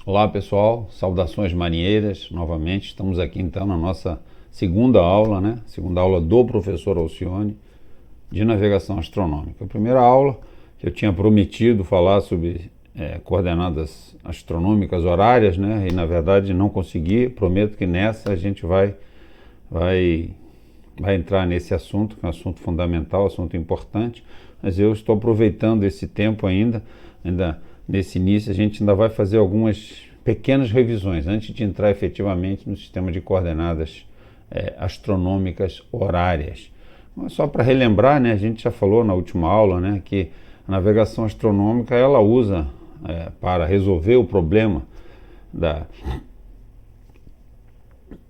Olá pessoal, saudações marinheiras, novamente estamos aqui então na nossa segunda aula, né? Segunda aula do professor Alcione de navegação astronômica. A primeira aula que eu tinha prometido falar sobre coordenadas astronômicas horárias, né? E na verdade não consegui, prometo que nessa a gente vai entrar nesse assunto, que é um assunto fundamental, assunto importante, mas eu estou aproveitando esse tempo ainda nesse início a gente ainda vai fazer algumas pequenas revisões antes de entrar efetivamente no sistema de coordenadas astronômicas horárias. Mas só para relembrar, né, a gente já falou na última aula, né, que a navegação astronômica ela usa para resolver o problema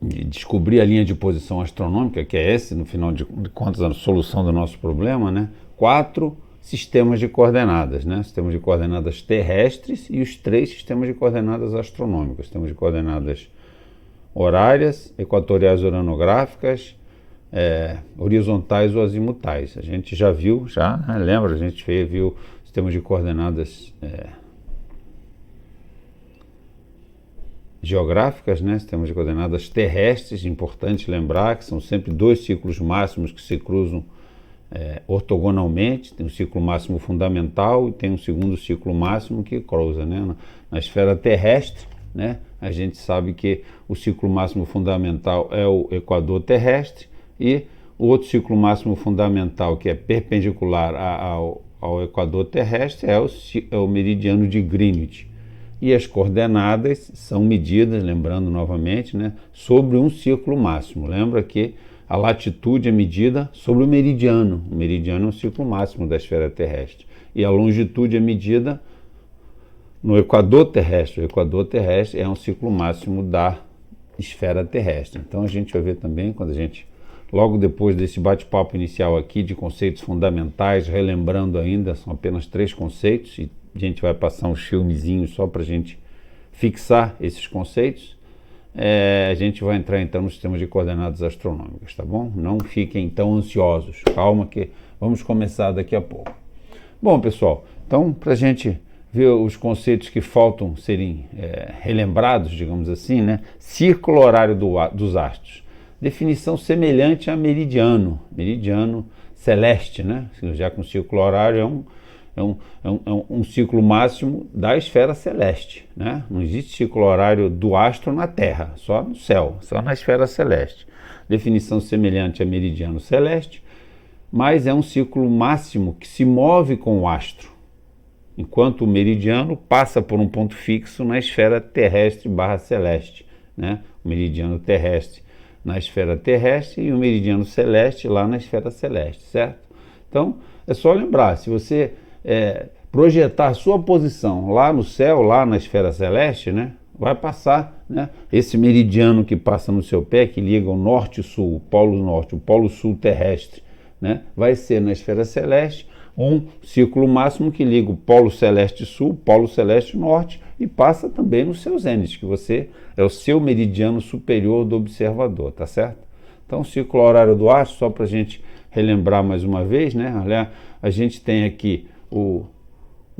de descobrir a linha de posição astronômica, que é esse, no final de contas, a solução do nosso problema, né, 4 sistemas de coordenadas, né? Sistemas de coordenadas terrestres e os 3 sistemas de coordenadas astronômicas. Sistemas de coordenadas horárias, equatoriais oranográficas, horizontais ou azimutais. A gente já viu, né? Lembra? A gente viu sistemas de coordenadas geográficas, né? Sistemas de coordenadas terrestres, importante lembrar que são sempre 2 ciclos máximos que se cruzam ortogonalmente, tem um ciclo máximo fundamental e tem um segundo ciclo máximo que cruza, né? Na esfera terrestre, né? A gente sabe que o ciclo máximo fundamental é o equador terrestre e o outro ciclo máximo fundamental que é perpendicular ao equador terrestre é o meridiano de Greenwich. E as coordenadas são medidas, lembrando novamente, né, sobre um ciclo máximo. Lembra que a latitude é medida sobre o meridiano. O meridiano é o ciclo máximo da esfera terrestre. E a longitude é medida no equador terrestre. O equador terrestre é um ciclo máximo da esfera terrestre. Então a gente vai ver também, quando a gente, logo depois desse bate-papo inicial aqui de conceitos fundamentais, relembrando ainda, são apenas 3 conceitos, e a gente vai passar um filmezinho só para a gente fixar esses conceitos. A gente vai entrar então no sistema de coordenadas astronômicas, tá bom? Não fiquem tão ansiosos, calma que vamos começar daqui a pouco. Bom, pessoal, então para a gente ver os conceitos que faltam serem relembrados, digamos assim, né? Círculo horário dos astros. Definição semelhante a meridiano celeste, né? Já que um círculo horário é um ciclo máximo da esfera celeste, né? Não existe ciclo horário do astro na Terra, só no céu, só na esfera celeste. Definição semelhante a meridiano celeste, mas é um ciclo máximo que se move com o astro, enquanto o meridiano passa por um ponto fixo na esfera terrestre / celeste, né? O meridiano terrestre na esfera terrestre e o meridiano celeste lá na esfera celeste, certo? Então, é só lembrar, se você projetar sua posição lá no céu, lá na esfera celeste, né, vai passar, né, esse meridiano que passa no seu pé, que liga o norte e sul, o polo norte, o polo sul terrestre, né, vai ser na esfera celeste um ciclo máximo que liga o polo celeste sul, o polo celeste norte e passa também no seu zênite, que você é o seu meridiano superior do observador, tá certo? Então, o ciclo horário do astro, só para a gente relembrar mais uma vez, né, a gente tem aqui o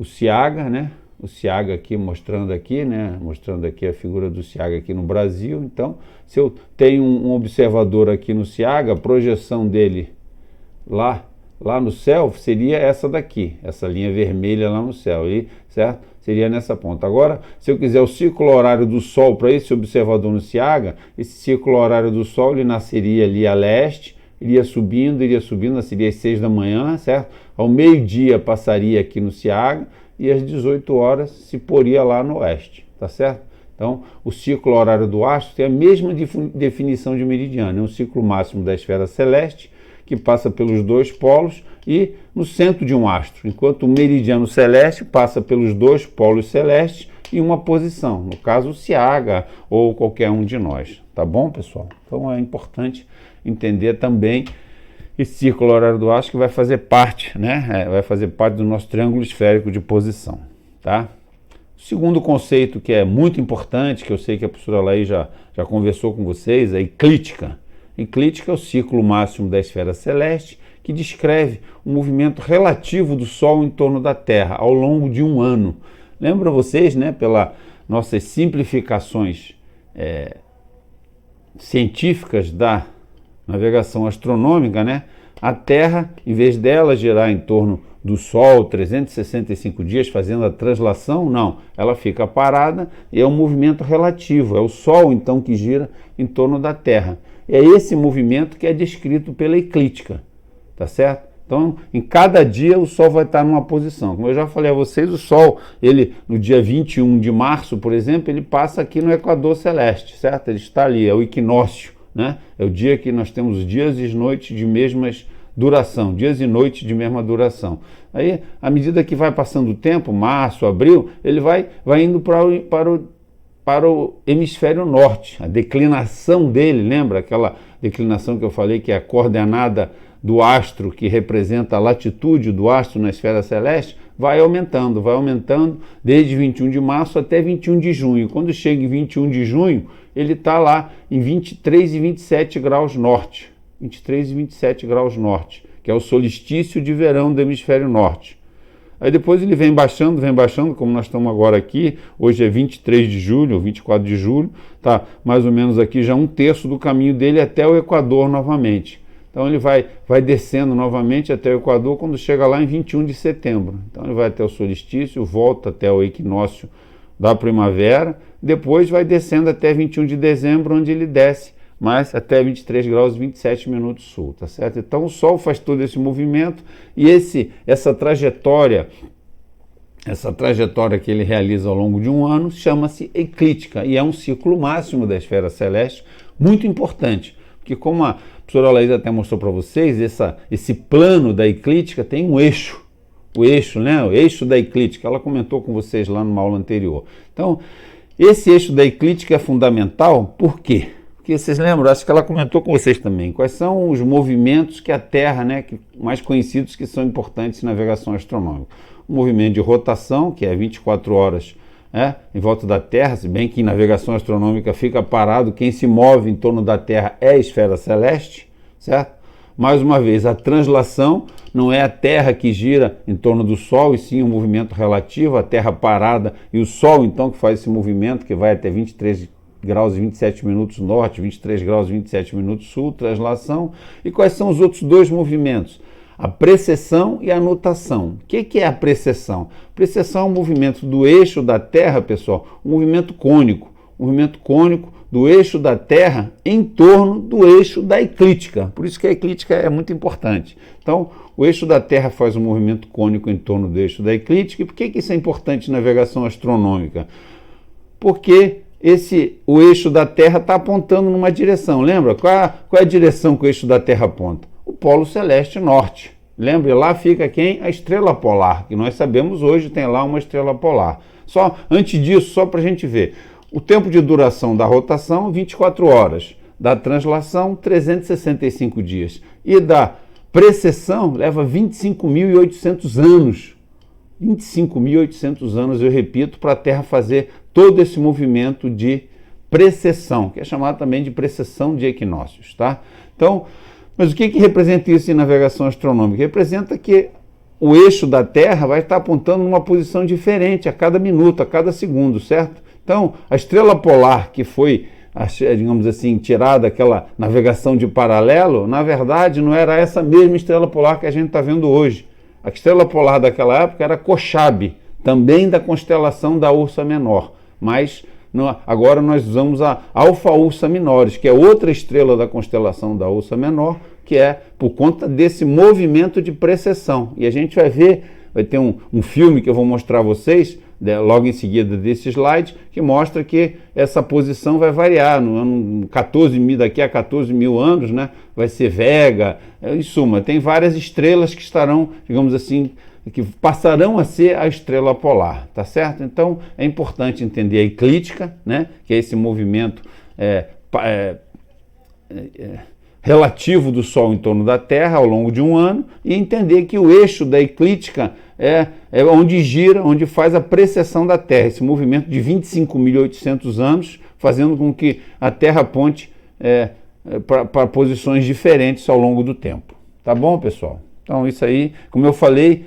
Ciaga, né? O Ciaga aqui mostrando aqui, né? Mostrando aqui a figura do Ciaga aqui no Brasil. Então, se eu tenho um observador aqui no Ciaga, a projeção dele lá no céu seria essa daqui, essa linha vermelha lá no céu, certo? Seria nessa ponta. Agora, se eu quiser o ciclo horário do Sol para esse observador no Ciaga, esse ciclo horário do Sol ele nasceria ali a leste, iria subindo, nasceria às 6 da manhã, certo? Ao meio-dia passaria aqui no Ciaga e às 18 horas se poria lá no oeste, tá certo? Então, o ciclo horário do astro tem a mesma definição de meridiano, é um ciclo máximo da esfera celeste que passa pelos 2 polos e no centro de um astro, enquanto o meridiano celeste passa pelos 2 polos celestes em uma posição, no caso o Ciaga ou qualquer um de nós, tá bom, pessoal? Então é importante entender também esse círculo horário do astro que vai fazer parte, né? Vai fazer parte do nosso triângulo esférico de posição, tá? O segundo conceito que é muito importante, que eu sei que a professora Laís já conversou com vocês, é a eclíptica. Eclíptica é o ciclo máximo da esfera celeste que descreve o movimento relativo do Sol em torno da Terra ao longo de um ano. Lembra vocês, né, pela nossas simplificações científicas da navegação astronômica, né? A Terra, em vez dela girar em torno do Sol 365 dias fazendo a translação, não, ela fica parada e é um movimento relativo, é o Sol então que gira em torno da Terra. É esse movimento que é descrito pela eclíptica, tá certo? Então, em cada dia o Sol vai estar numa posição. Como eu já falei a vocês, o Sol, ele no dia 21 de março, por exemplo, ele passa aqui no equador celeste, certo? Ele está ali, é o equinócio, né? É o dia que nós temos dias e noites de mesmas duração, dias e noites de mesma duração. Aí, à medida que vai passando o tempo, março, abril, ele vai indo para o hemisfério norte. A declinação dele, lembra aquela declinação que eu falei que é a coordenada do astro que representa a latitude do astro na esfera celeste, vai aumentando desde 21 de março até 21 de junho. Quando chega em 21 de junho, ele está lá em 23 e 27 graus norte. 23 e 27 graus norte, que é o solstício de verão do hemisfério norte. Aí depois ele vem baixando, como nós estamos agora aqui, hoje é 23 de julho, ou 24 de julho, tá mais ou menos aqui já um terço do caminho dele até o Equador novamente. Então ele vai descendo novamente até o Equador quando chega lá em 21 de setembro. Então ele vai até o solstício, volta até o equinócio da primavera, depois vai descendo até 21 de dezembro, onde ele desce mais até 23 graus e 27 minutos sul, tá certo? Então o Sol faz todo esse movimento e essa trajetória que ele realiza ao longo de um ano chama-se eclíptica e é um ciclo máximo da esfera celeste muito importante, porque como a professora Laís até mostrou para vocês, esse plano da eclíptica tem um eixo, o eixo da eclíptica, ela comentou com vocês lá numa aula anterior. Então, esse eixo da eclíptica é fundamental, por quê? Porque vocês lembram, acho que ela comentou com vocês também, quais são os movimentos que a Terra, né, mais conhecidos que são importantes em navegação astronômica. O movimento de rotação, que é 24 horas em volta da Terra, se bem que em navegação astronômica fica parado, quem se move em torno da Terra é a esfera celeste, certo? Mais uma vez, a translação não é a Terra que gira em torno do Sol, e sim um movimento relativo, a Terra parada e o Sol então que faz esse movimento que vai até 23 graus e 27 minutos norte, 23 graus e 27 minutos sul, translação. E quais são os outros dois movimentos? A precessão e a nutação. O que é a precessão? Precessão é um movimento do eixo da Terra, pessoal, um movimento cônico do eixo da Terra em torno do eixo da eclíptica. Por isso que a eclíptica é muito importante. Então, o eixo da Terra faz um movimento cônico em torno do eixo da eclíptica. E por que isso é importante em navegação astronômica? Porque o eixo da Terra está apontando numa direção. Lembra? Qual é a direção que o eixo da Terra aponta? O Polo Celeste Norte. Lembra? Lá fica quem? A estrela polar, que nós sabemos hoje tem lá uma estrela polar. Só antes disso, só para a gente ver. O tempo de duração da rotação, 24 horas. Da translação, 365 dias. E da precessão, leva 25.800 anos. 25.800 anos, eu repito, para a Terra fazer todo esse movimento de precessão, que é chamado também de precessão de equinócios, tá? Então, mas o que representa isso em navegação astronômica? Representa que o eixo da Terra vai estar apontando numa posição diferente a cada minuto, a cada segundo, certo? Então, a estrela polar que foi, digamos assim, tirada daquela navegação de paralelo, na verdade não era essa mesma estrela polar que a gente está vendo hoje. A estrela polar daquela época era Kochab, também da constelação da Ursa Menor, mas agora nós usamos a Alfa Ursa Minoris, que é outra estrela da constelação da Ursa Menor, que é por conta desse movimento de precessão. E a gente vai ter um filme que eu vou mostrar a vocês, logo em seguida desse slide, que mostra que essa posição vai variar no ano daqui a 14 mil anos, né? Vai ser Vega, em suma, tem várias estrelas que estarão, digamos assim, que passarão a ser a estrela polar, tá certo? Então é importante entender a eclíptica, né? Que é esse movimento relativo do Sol em torno da Terra ao longo de um ano, e entender que o eixo da eclíptica é onde gira, onde faz a precessão da Terra, esse movimento de 25.800 anos, fazendo com que a Terra aponte para posições diferentes ao longo do tempo. Tá bom, pessoal? Então isso aí, como eu falei,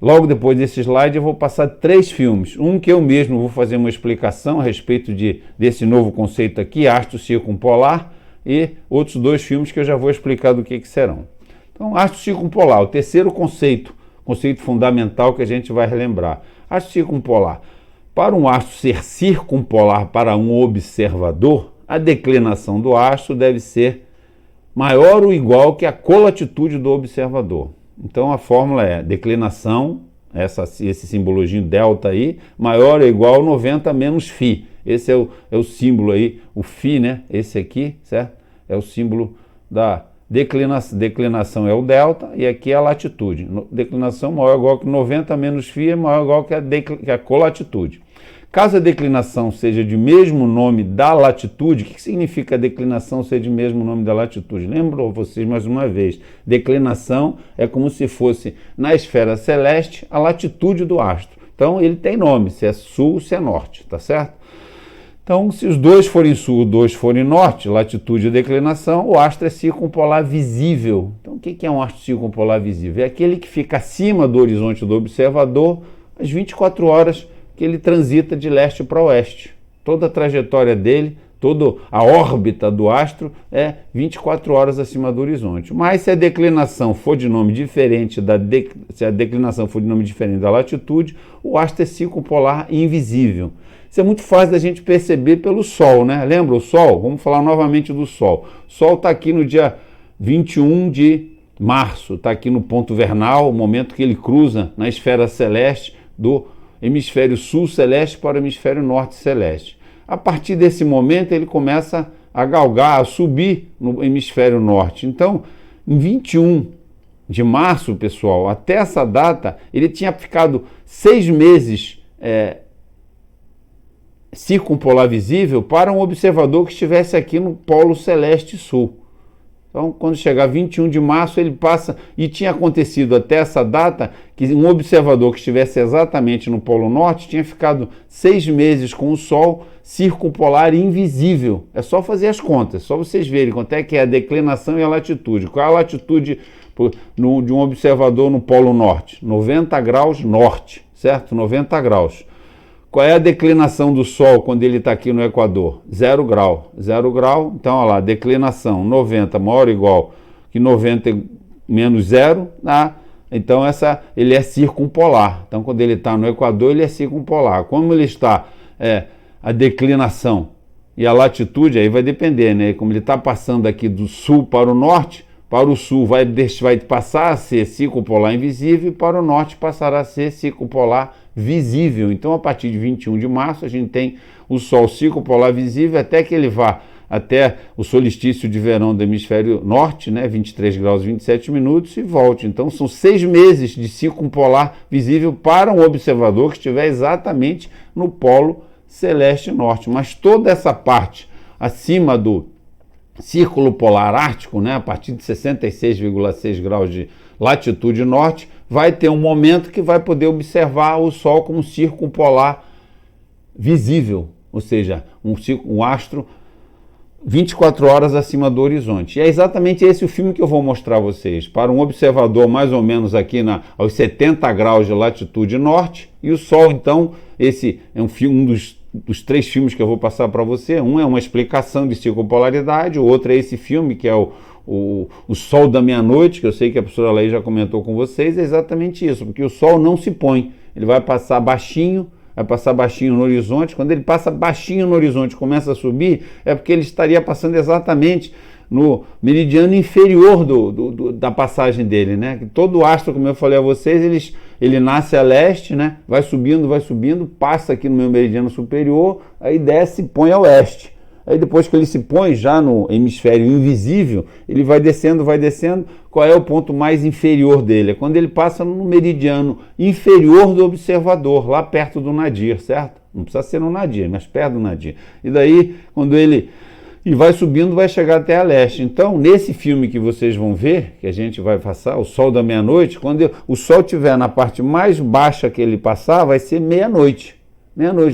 logo depois desse slide eu vou passar 3 filmes. Um que eu mesmo vou fazer uma explicação a respeito desse novo conceito aqui, astro circumpolar, e outros 2 filmes que eu já vou explicar do que serão. Então, astro circumpolar, o terceiro conceito fundamental que a gente vai relembrar. Astro circumpolar. Para um astro ser circumpolar para um observador, a declinação do astro deve ser maior ou igual que a colatitude do observador. Então a fórmula é declinação, esse simbologinho delta aí, maior ou igual a 90 menos φ. Esse é o símbolo aí, o φ, né? Esse aqui, certo? É o símbolo da declinação. Declinação é o delta e aqui é a latitude. Declinação maior ou igual que 90 menos φ é maior ou igual que a colatitude. Caso a declinação seja de mesmo nome da latitude, o que significa a declinação ser de mesmo nome da latitude? Lembro vocês mais uma vez, declinação é como se fosse na esfera celeste a latitude do astro. Então ele tem nome, se é sul, se é norte, tá certo? Então se os 2 forem sul, 2 forem norte, latitude e declinação, o astro é circumpolar visível. Então o que é um astro circumpolar visível? É aquele que fica acima do horizonte do observador às 24 horas que ele transita de leste para oeste. Toda a trajetória dele, toda a órbita do astro é 24 horas acima do horizonte. Mas se a declinação for de nome diferente da latitude, o astro é circumpolar invisível. Isso é muito fácil da gente perceber pelo Sol, né? Lembra o Sol? Vamos falar novamente do Sol. O Sol está aqui no dia 21 de março, está aqui no ponto vernal, o momento que ele cruza na esfera celeste do hemisfério sul celeste para o hemisfério norte celeste. A partir desse momento ele começa a galgar, a subir no hemisfério norte. Então, em 21 de março, pessoal, até essa data, ele tinha ficado 6 meses circumpolar visível para um observador que estivesse aqui no polo celeste sul. Então, quando chegar 21 de março, ele passa, e tinha acontecido até essa data, que um observador que estivesse exatamente no Polo Norte tinha ficado 6 meses com o Sol circumpolar invisível. É só fazer as contas, só vocês verem quanto é que é a declinação e a latitude. Qual é a latitude de um observador no Polo Norte? 90 graus norte, certo? 90 graus. Qual é a declinação do Sol quando ele está aqui no Equador? 0 grau. 0 grau, então olha lá, declinação 90 maior ou igual que 90 menos 0, então ele é circumpolar. Então quando ele está no Equador, ele é circumpolar. Como ele está, a declinação e a latitude, aí vai depender, né? Como ele está passando aqui do sul para o norte, para o sul vai passar a ser circumpolar invisível e para o norte passará a ser circumpolar visível. Então, a partir de 21 de março, a gente tem o Sol circumpolar visível até que ele vá até o solstício de verão do hemisfério norte, né, 23 graus e 27 minutos, e volte. Então, são 6 meses de circumpolar visível para um observador que estiver exatamente no polo celeste norte. Mas toda essa parte acima do círculo polar ártico, né, a partir de 66,6 graus de latitude norte, vai ter um momento que vai poder observar o Sol como circumpolar visível, ou seja, um astro 24 horas acima do horizonte. E é exatamente esse o filme que eu vou mostrar a vocês. Para um observador mais ou menos aqui aos 70 graus de latitude norte, e o Sol, então, esse é um dos 3 filmes que eu vou passar para você. Um é uma explicação de circumpolaridade, o outro é esse filme que é o Sol da Meia-Noite, que eu sei que a professora Laís já comentou com vocês. É exatamente isso, porque o Sol não se põe, ele vai passar baixinho no horizonte. Quando ele passa baixinho no horizonte e começa a subir, é porque ele estaria passando exatamente no meridiano inferior da passagem dele, né? Todo astro, como eu falei a vocês, ele nasce a leste, né? Vai subindo, passa aqui no meu meridiano superior, aí desce e põe a oeste. Aí depois que ele se põe já no hemisfério invisível, ele vai descendo. Qual é o ponto mais inferior dele? É quando ele passa no meridiano inferior do observador, lá perto do nadir, certo? Não precisa ser no nadir, mas perto do nadir. E daí, quando ele vai subindo, vai chegar até a leste. Então, nesse filme que vocês vão ver, que a gente vai passar, o Sol da Meia-Noite, quando o Sol estiver na parte mais baixa que ele passar, vai ser meia-noite.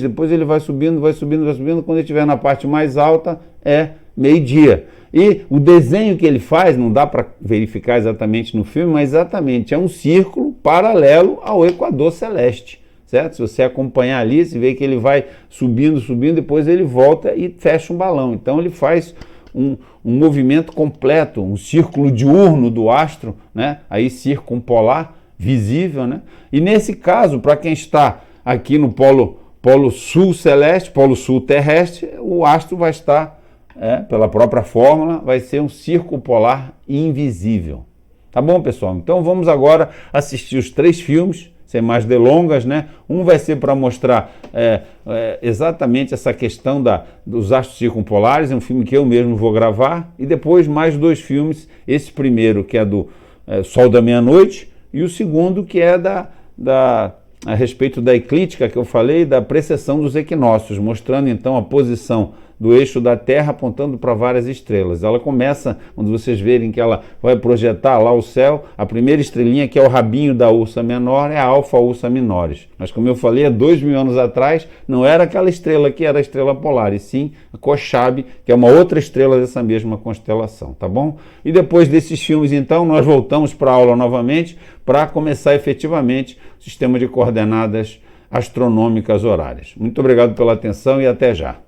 Depois ele vai subindo, quando ele estiver na parte mais alta, é meio-dia. E o desenho que ele faz, não dá para verificar exatamente no filme, mas exatamente é um círculo paralelo ao equador celeste, certo? Se você acompanhar ali, você vê que ele vai subindo, subindo, depois ele volta e fecha um balão. Então ele faz um movimento completo, um círculo diurno do astro, né? Aí circumpolar, visível, né? E nesse caso, para quem está aqui no polo sul celeste, polo sul terrestre, o astro vai estar, pela própria fórmula, vai ser um círculo polar invisível. Tá bom, pessoal? Então vamos agora assistir os 3 filmes, sem mais delongas, né? Um vai ser para mostrar exatamente essa questão dos astros circumpolares, é um filme que eu mesmo vou gravar, e depois mais 2 filmes, esse primeiro que é do Sol da Meia-Noite, e o segundo que é a respeito da eclíptica que eu falei, da precessão dos equinócios, mostrando então a posição do eixo da Terra apontando para várias estrelas. Ela começa, quando vocês verem que ela vai projetar lá o céu, a primeira estrelinha, que é o rabinho da Ursa Menor, é a Alfa Ursa Minoris. Mas como eu falei, há 2.000 anos atrás, não era aquela estrela que era a estrela polar, e sim a Kochab, que é uma outra estrela dessa mesma constelação, tá bom? E depois desses filmes, então, nós voltamos para a aula novamente, para começar efetivamente o sistema de coordenadas astronômicas horárias. Muito obrigado pela atenção e até já.